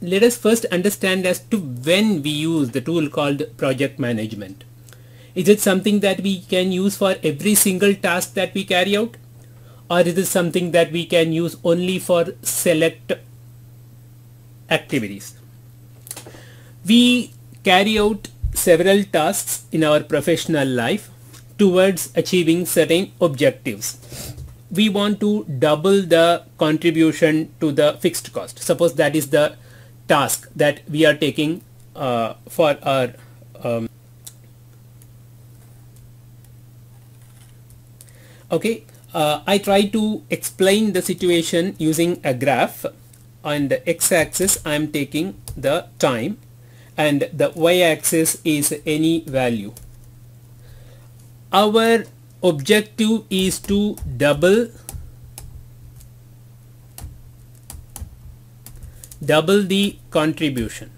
Let us first understand as to when we use the tool called project management. Is it something that we can use for every single task that we carry out? Or is it something that we can use only for select activities? We carry out several tasks in our professional life towards achieving certain objectives. We want to double the contribution to the fixed cost. Suppose that is the task that we are taking for our I try to explain the situation using a graph. On the x-axis I am taking the time and the y-axis is any value. Our objective is to double the contribution.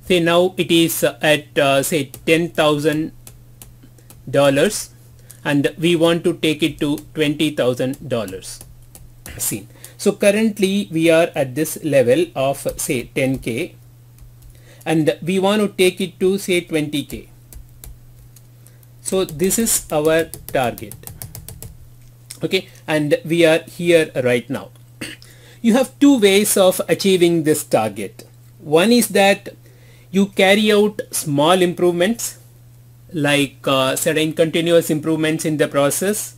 Say now it is at say $10,000 and we want to take it to $20,000. Seen. So currently we are at this level of say 10k and we want to take it to say 20k. So this is our target. Okay, and we are here right now. You have two ways of achieving this target. One is that you carry out small improvements like certain continuous improvements in the process,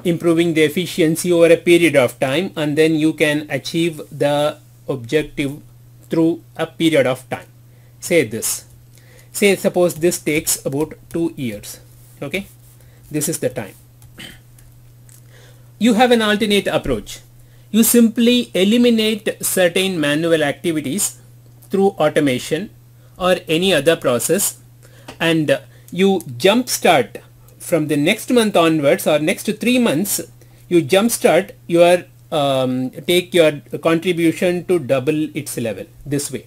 improving the efficiency over a period of time, and then you can achieve the objective through a period of time. Say this. Say suppose this takes about 2 years. Okay, this is the time. You have an alternate approach. You simply eliminate certain manual activities through automation or any other process, and you jumpstart from the next month onwards or next 3 months. You jumpstart your take your contribution to double its level this way.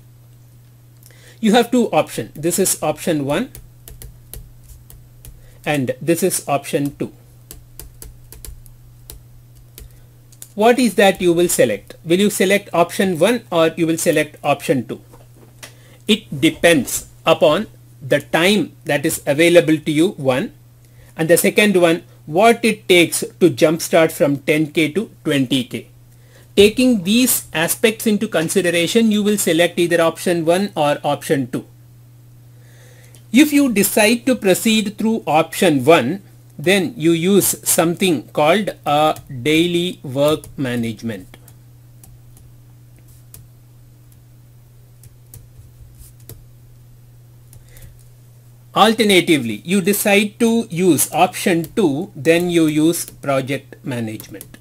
You have two options. This is option 1 and this is option 2. What is that you will select? Will you select option 1 or you will select option 2? It depends upon the time that is available to you, one, and the second one, what it takes to jumpstart from 10k to 20k. Taking these aspects into consideration, you will select either option 1 or option 2. If you decide to proceed through option 1, then you use something called a daily work management. Alternatively, you decide to use option 2, then you use project management.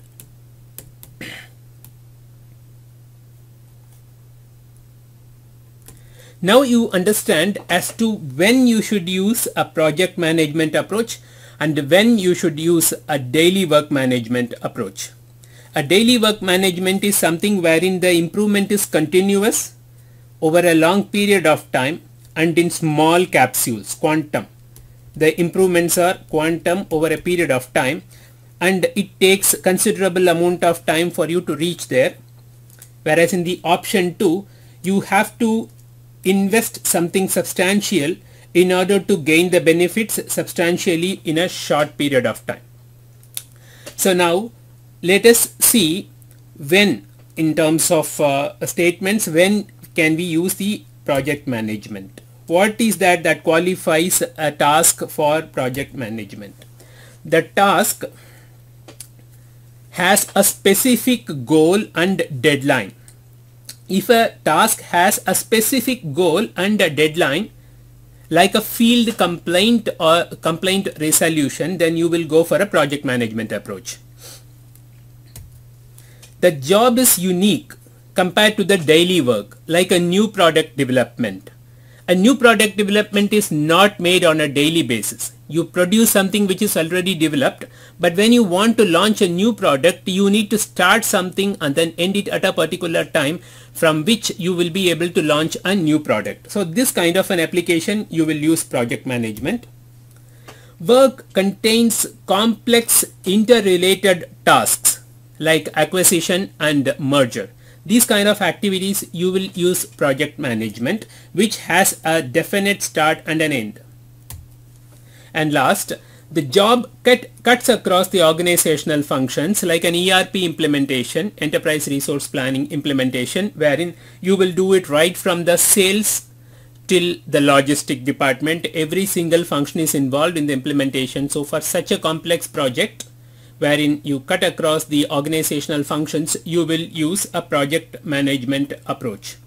Now you understand as to when you should use a project management approach and when you should use a daily work management approach. A daily work management is something wherein the improvement is continuous over a long period of time and in small capsules, quantum. The improvements are quantum over a period of time and it takes considerable amount of time for you to reach there. Whereas in the option 2, you have to invest something substantial in order to gain the benefits substantially in a short period of time. So now let us see when, in terms of statements, when can we use the project management. What is that qualifies a task for project management? The task has a specific goal and deadline. If a task has a specific goal and a deadline, like a field complaint or complaint resolution, then you will go for a project management approach. The job is unique compared to the daily work, like a new product development. A new product development is not made on a daily basis. You produce something which is already developed, but when you want to launch a new product, you need to start something and then end it at a particular time from which you will be able to launch a new product. So this kind of an application, you will use project management. Work contains complex interrelated tasks like acquisition and merger. these kind of activities you will use project management, which has a definite start and an end. And last, the job cuts across the organizational functions like an ERP implementation, enterprise resource planning implementation, wherein you will do it right from the sales till the logistic department. Every single function is involved in the implementation. So for such a complex project wherein you cut across the organizational functions, you will use a project management approach.